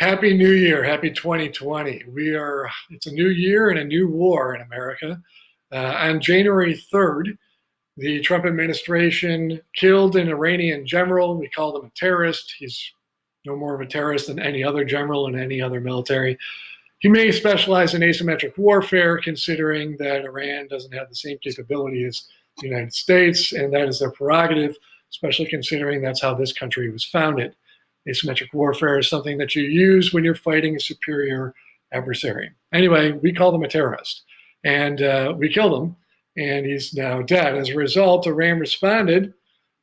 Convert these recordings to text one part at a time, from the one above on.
Happy New Year. Happy 2020. It's a new year and a new war in America. On January 3rd, the Trump administration killed an Iranian general. We called him a terrorist. He's no more of a terrorist than any other general in any other military. He may specialize in asymmetric warfare, considering that Iran doesn't have the same capability as the United States, and that is their prerogative, especially considering that's how this country was founded. Asymmetric warfare is something that you use when you're fighting a superior adversary. Anyway, we called him a terrorist, and we killed him, and he's now dead. As a result, Iran responded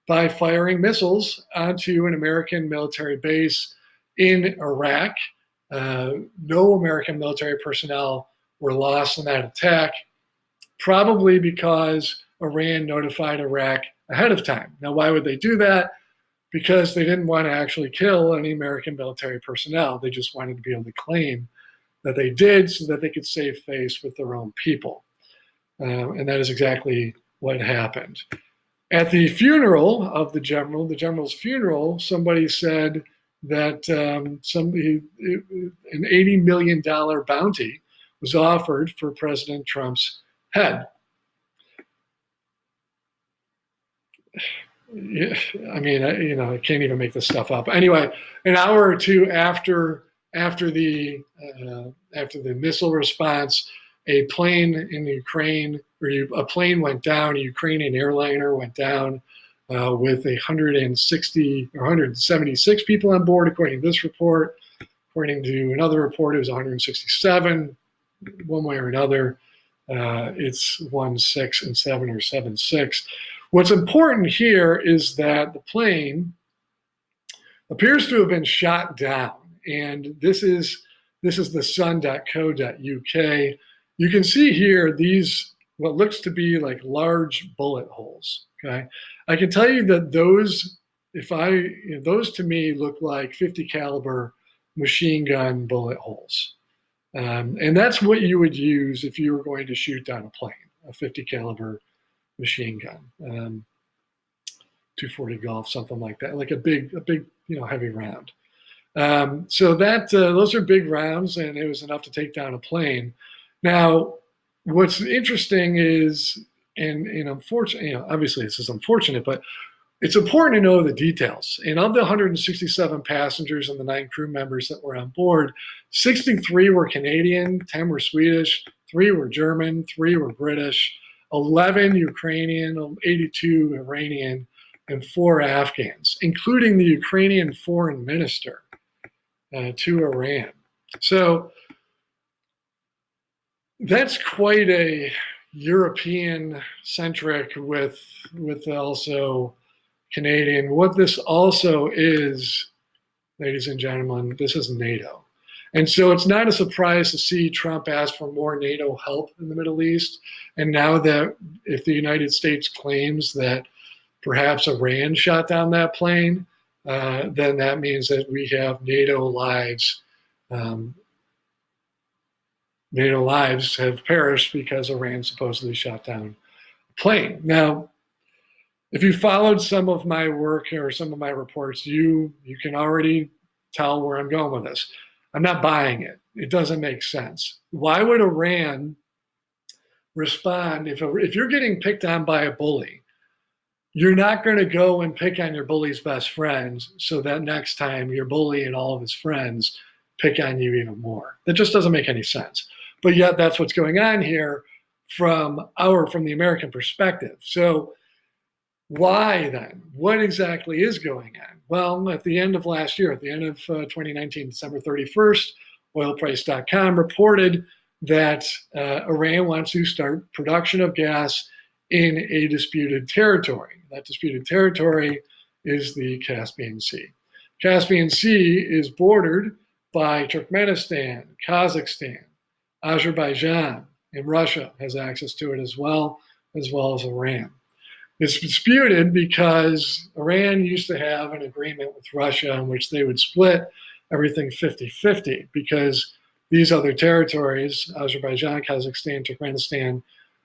by firing missiles onto an American military base in Iraq. No American military personnel were lost in that attack, probably because Iran notified Iraq ahead of time. Now, why would they do that? Because they didn't want to actually kill any American military personnel. They just wanted to be able to claim that they did so that they could save face with their own people. And that is exactly what happened. At the funeral of the general's funeral, somebody said that an $80 million bounty was offered for President Trump's head. Yeah, I mean, I can't even make this stuff up. Anyway, an hour or two after the missile response, a plane in Ukraine, a plane went down. A Ukrainian airliner went down with 160 or 176 people on board, according to this report. According to another report, it was 167. One way or another, it's 1-6 and 7 or 7-6. What's important here is that the plane appears to have been shot down, and this is the sun.co.uk. You can see here these what looks to be like large bullet holes. Okay, I can tell you that those to me look like 50 caliber machine gun bullet holes, and that's what you would use if you were going to shoot down a plane, a 50 caliber machine gun, 240 Golf, something like that, like a big, heavy round. So those are big rounds, and it was enough to take down a plane. Now, what's interesting is, and unfortunately, obviously this is unfortunate, but it's important to know the details. And of the 167 passengers and the 9 crew members that were on board, 63 were Canadian, 10 were Swedish, 3 were German, 3 were British, 11 Ukrainian, 82 Iranian, and 4 Afghans, including the Ukrainian foreign minister to Iran. So that's quite a European-centric with also Canadian. What this also is, ladies and gentlemen, this is NATO. And so it's not a surprise to see Trump ask for more NATO help in the Middle East. And now that if the United States claims that perhaps Iran shot down that plane, then that means that we have NATO lives. NATO lives have perished because Iran supposedly shot down a plane. Now, if you followed some of my work or some of my reports, you can already tell where I'm going with this. I'm not buying it. It doesn't make sense. Why would Iran respond if you're getting picked on by a bully? You're not going to go and pick on your bully's best friends so that next time your bully and all of his friends pick on you even more. That just doesn't make any sense. But yet that's what's going on here from the American perspective. So why then? What exactly is going on? Well, at the end of last year, at the end of 2019, December 31st, oilprice.com reported that Iran wants to start production of gas in a disputed territory. That disputed territory is the Caspian Sea. Caspian Sea is bordered by Turkmenistan, Kazakhstan, Azerbaijan, and Russia has access to it as well as Iran. It's disputed because Iran used to have an agreement with Russia in which they would split everything 50-50 because these other territories, Azerbaijan, Kazakhstan, Turkmenistan,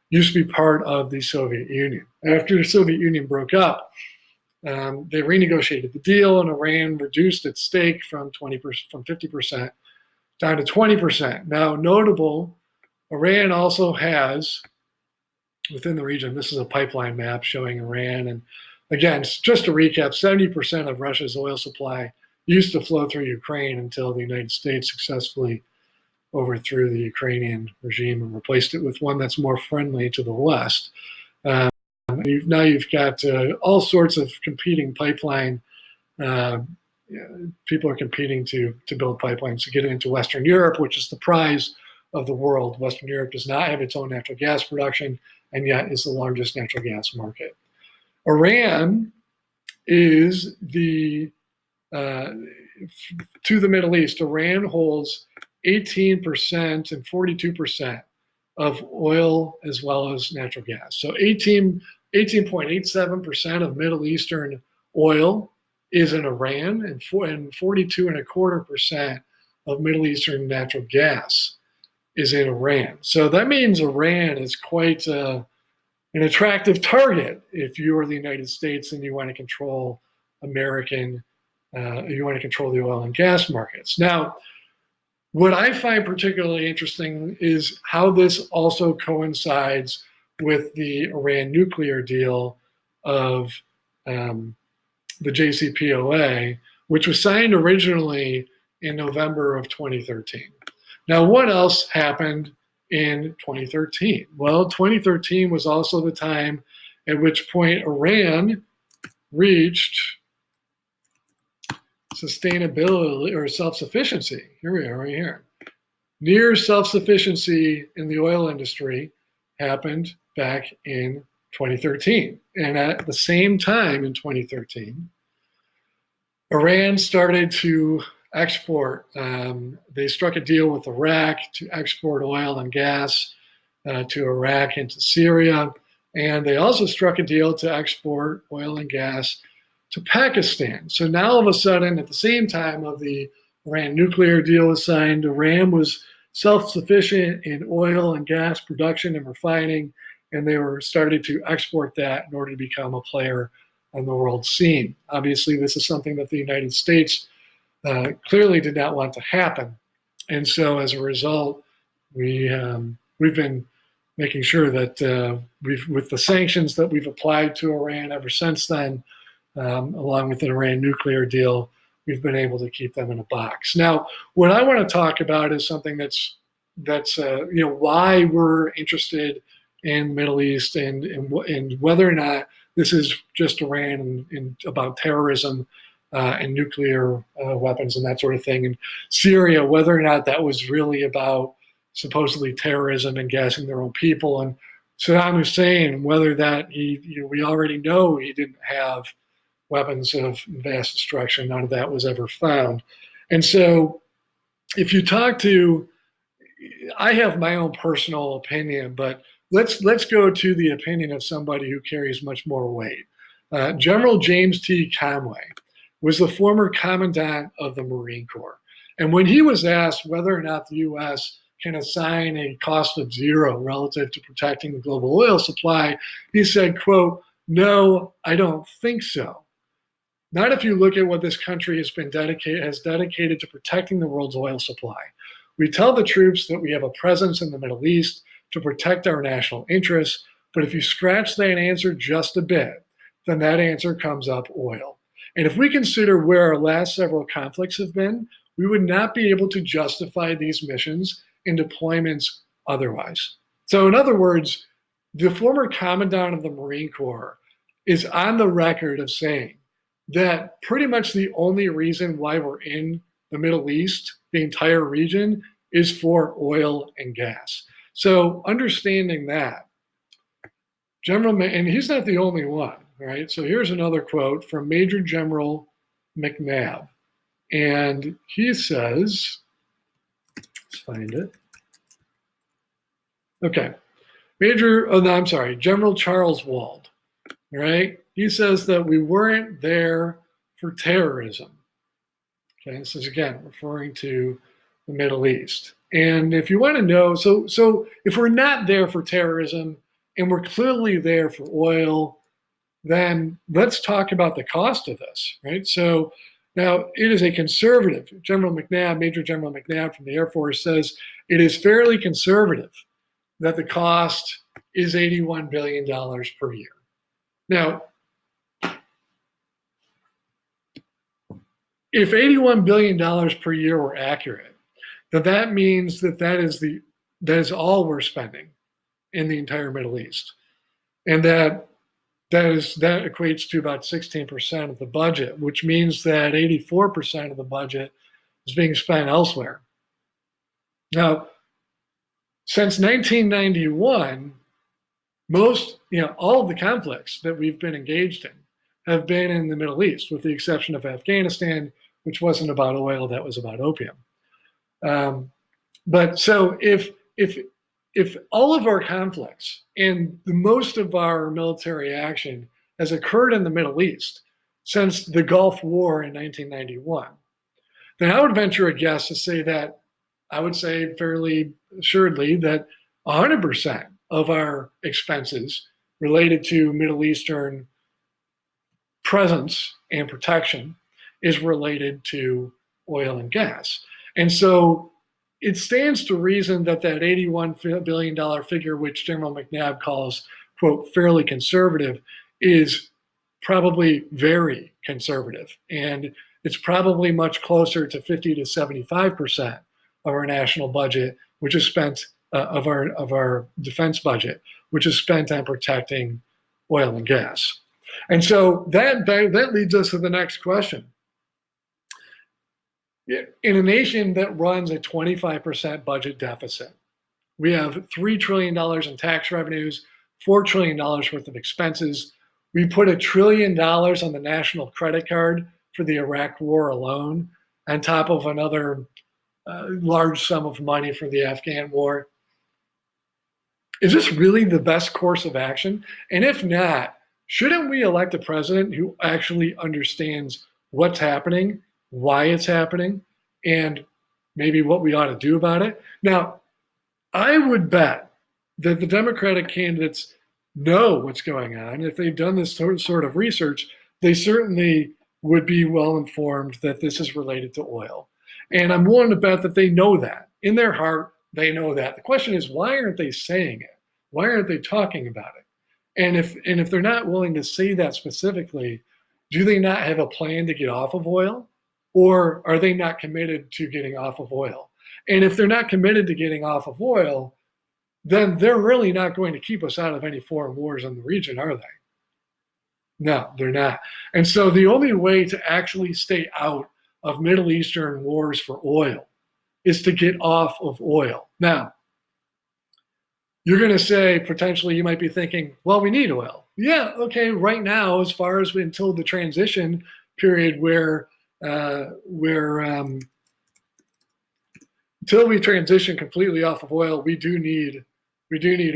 used to be part of the Soviet Union. After the Soviet Union broke up, They renegotiated the deal, and Iran reduced its stake from 50% down to 20%. Now, notable, Iran also has, within the region, this is a pipeline map showing Iran. And again, just to recap, 70% of Russia's oil supply used to flow through Ukraine until the United States successfully overthrew the Ukrainian regime and replaced it with one that's more friendly to the West. Now you've got all sorts of competing pipeline. People are competing to build pipelines to get into Western Europe, which is the prize of the world. Western Europe does not have its own natural gas production, and yet is the largest natural gas market. Iran is to the Middle East. Iran holds 18% and 42% of oil as well as natural gas. So 18.87% of Middle Eastern oil is in Iran, and 42.25% of Middle Eastern natural gas is in Iran. So that means Iran is quite an attractive target if you are the United States and you want to control you want to control the oil and gas markets. Now, what I find particularly interesting is how this also coincides with the Iran nuclear deal of the JCPOA, which was signed originally in November of 2013. Now, what else happened in 2013? Well, 2013 was also the time at which point Iran reached sustainability or self-sufficiency. Here we are, right here. Near self-sufficiency in the oil industry happened back in 2013. And at the same time in 2013, Iran started to export. They struck a deal with Iraq to export oil and gas to Iraq and to Syria. And they also struck a deal to export oil and gas to Pakistan. So now all of a sudden, at the same time of the Iran nuclear deal was signed, Iran was self-sufficient in oil and gas production and refining, and they were started to export that in order to become a player on the world scene. Obviously, this is something that the United States clearly did not want to happen. And so as a result, we've been making sure that with the sanctions that we've applied to Iran ever since then, along with the Iran nuclear deal, we've been able to keep them in a box. Now, what I want to talk about is something that's why we're interested in the Middle East and whether or not this is just Iran and about terrorism and nuclear weapons and that sort of thing. And Syria, whether or not that was really about supposedly terrorism and gassing their own people. And Saddam Hussein, whether that we already know he didn't have weapons of mass destruction. None of that was ever found. And so if you talk to, I have my own personal opinion, but let's go to the opinion of somebody who carries much more weight. General James T. Conway was the former commandant of the Marine Corps. And when he was asked whether or not the U.S. can assign a cost of zero relative to protecting the global oil supply, he said, quote, "No, I don't think so. Not if you look at what this country has dedicated to protecting the world's oil supply. We tell the troops that we have a presence in the Middle East to protect our national interests, but if you scratch that answer just a bit, then that answer comes up oil. And if we consider where our last several conflicts have been, we would not be able to justify these missions and deployments otherwise." So in other words, the former commandant of the Marine Corps is on the record of saying that pretty much the only reason why we're in the Middle East, the entire region, is for oil and gas. So understanding that, and he's not the only one, right? So here's another quote from Major General McNabb. And he says, let's find it. Okay. General Charles Wald, right? He says that we weren't there for terrorism. Okay, this is again referring to the Middle East. And if you want to know, so if we're not there for terrorism and we're clearly there for oil, then let's talk about the cost of this, right? So now it is a conservative. Major General McNabb from the Air Force says it is fairly conservative that the cost is $81 billion per year. Now, if $81 billion per year were accurate, then that means that is all we're spending in the entire Middle East. And that equates to about 16% of the budget, which means that 84% of the budget is being spent elsewhere. Now, since 1991, all of the conflicts that we've been engaged in have been in the Middle East, with the exception of Afghanistan, which wasn't about oil, that was about opium. But so if all of our conflicts and most of our military action has occurred in the Middle East since the Gulf War in 1991, then I would venture a guess to say that I would say fairly assuredly that 100% of our expenses related to Middle Eastern presence and protection is related to oil and gas. And so it stands to reason that $81 billion figure, which General McNabb calls, quote, fairly conservative, is probably very conservative. And it's probably much closer to 50 to 75% of our national budget, which is spent of our defense budget, which is spent on protecting oil and gas. And so that leads us to the next question. In a nation that runs a 25% budget deficit, we have $3 trillion in tax revenues, $4 trillion worth of expenses. We put $1 trillion on the national credit card for the Iraq war alone, on top of another large sum of money for the Afghan war. Is this really the best course of action? And if not, shouldn't we elect a president who actually understands what's happening, why it's happening, and maybe what we ought to do about it? Now, I would bet that the Democratic candidates know what's going on. If they've done this sort of research, they certainly would be well informed that this is related to oil. And I'm willing to bet that they know that. In their heart, they know that. The question is, why aren't they saying it? Why aren't they talking about it? And if they're not willing to say that specifically, do they not have a plan to get off of oil? Or are they not committed to getting off of oil? And if they're not committed to getting off of oil, then they're really not going to keep us out of any foreign wars in the region, are they? No, they're not. And so the only way to actually stay out of Middle Eastern wars for oil is to get off of oil. Now, you're going to say, potentially, you might be thinking, well, we need oil. Yeah, okay, right now, as far as until the transition period where until we transition completely off of oil, we do need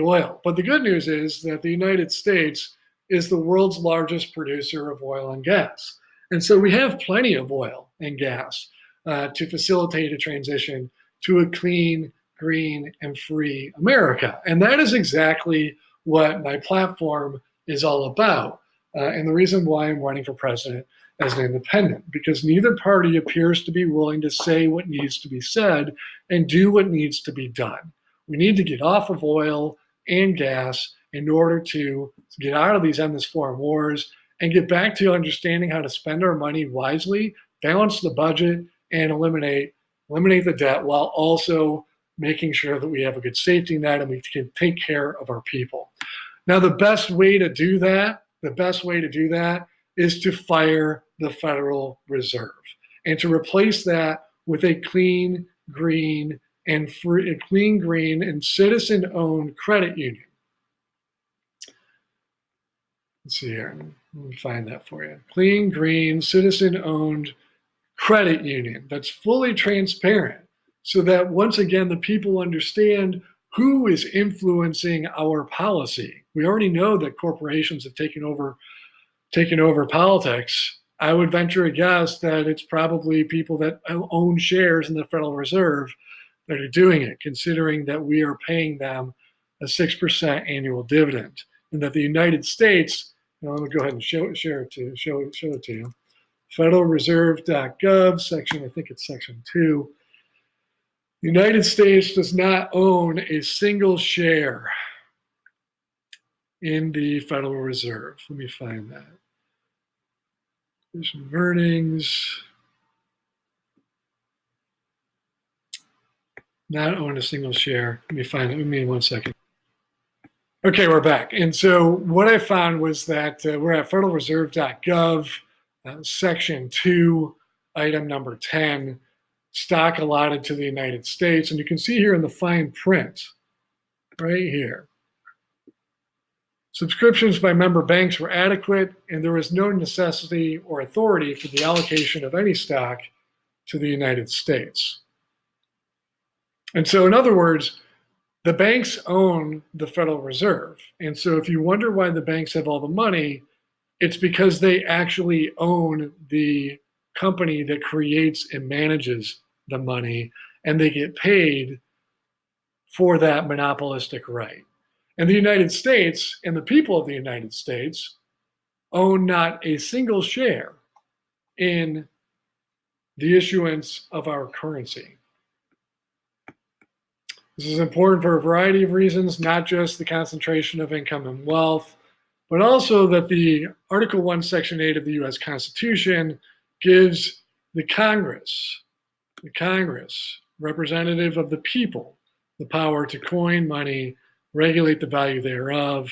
oil. But the good news is that the United States is the world's largest producer of oil and gas. And so we have plenty of oil and gas to facilitate a transition to a clean, green, and free America. And that is exactly what my platform is all about. And the reason why I'm running for president as an independent, because neither party appears to be willing to say what needs to be said and do what needs to be done. We need to get off of oil and gas in order to get out of these endless foreign wars and get back to understanding how to spend our money wisely, balance the budget, and eliminate the debt, while also making sure that we have a good safety net and we can take care of our people. Now, the best way to do that is to fire the Federal Reserve and to replace that with a clean, green, and citizen-owned credit union. Let's see here. Let me find that for you. Clean, green, citizen-owned credit union that's fully transparent, so that once again the people understand who is influencing our policy. We already know that corporations have taken over politics. I would venture a guess that it's probably people that own shares in the Federal Reserve that are doing it, considering that we are paying them a 6% annual dividend, and that the United States Now let me go ahead and show it to you. FederalReserve.gov, section, I think it's section 2. The United States does not own a single share in the Federal Reserve. Let me find that. Division of earnings. Not own a single share. Let me find it. Give me 1 second. Okay, we're back. And so what I found was that we're at federalreserve.gov, section 2, item number 10, stock allotted to the United States. And you can see here in the fine print, right here, subscriptions by member banks were adequate, and there was no necessity or authority for the allocation of any stock to the United States. And so, in other words, the banks own the Federal Reserve. And so if you wonder why the banks have all the money, it's because they actually own the company that creates and manages the money, and they get paid for that monopolistic right. And the United States and the people of the United States own not a single share in the issuance of our currency. This is important for a variety of reasons, not just the concentration of income and wealth, but also that the Article 1, Section 8 of the U.S. Constitution gives the Congress, representative of the people, the power to coin money, regulate the value thereof,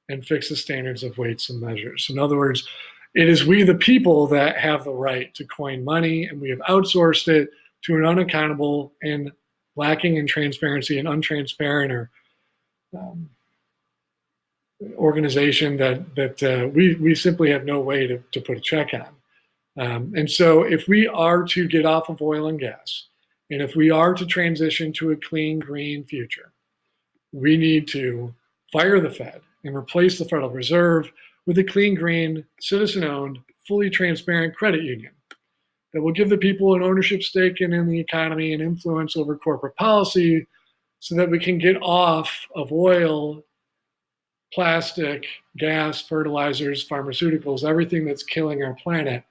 and fix the standards of weights and measures. In other words, it is we the people that have the right to coin money, and we have outsourced it to an unaccountable and lacking in transparency and untransparent or organization that we simply have no way to put a check on. And so if we are to get off of oil and gas, and if we are to transition to a clean, green future, we need to fire the Fed and replace the Federal Reserve with a clean, green, citizen-owned, fully transparent credit union that will give the people an ownership stake in the economy and influence over corporate policy so that we can get off of oil, plastic, gas, fertilizers, pharmaceuticals, everything that's killing our planet.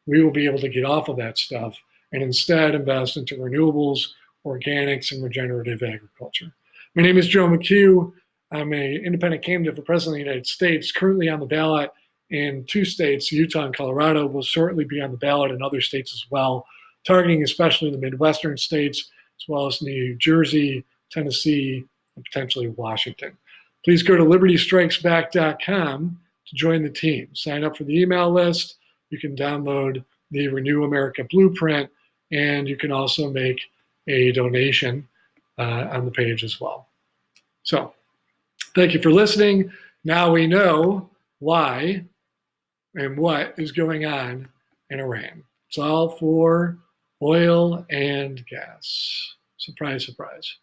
We will be able to get off of that stuff and instead invest into renewables, organics, and regenerative agriculture. My name is Joe McHugh. I'm an independent candidate for President of the United States, currently on the ballot in 2 states, Utah and Colorado. Will shortly be on the ballot in other states as well, targeting especially the Midwestern states, as well as New Jersey, Tennessee, and potentially Washington. Please go to libertystrikesback.com to join the team. Sign up for the email list. You can download the Renew America Blueprint, and you can also make a donation on the page as well. So, thank you for listening. Now we know why and what is going on in Iran. It's all for oil and gas. Surprise, surprise.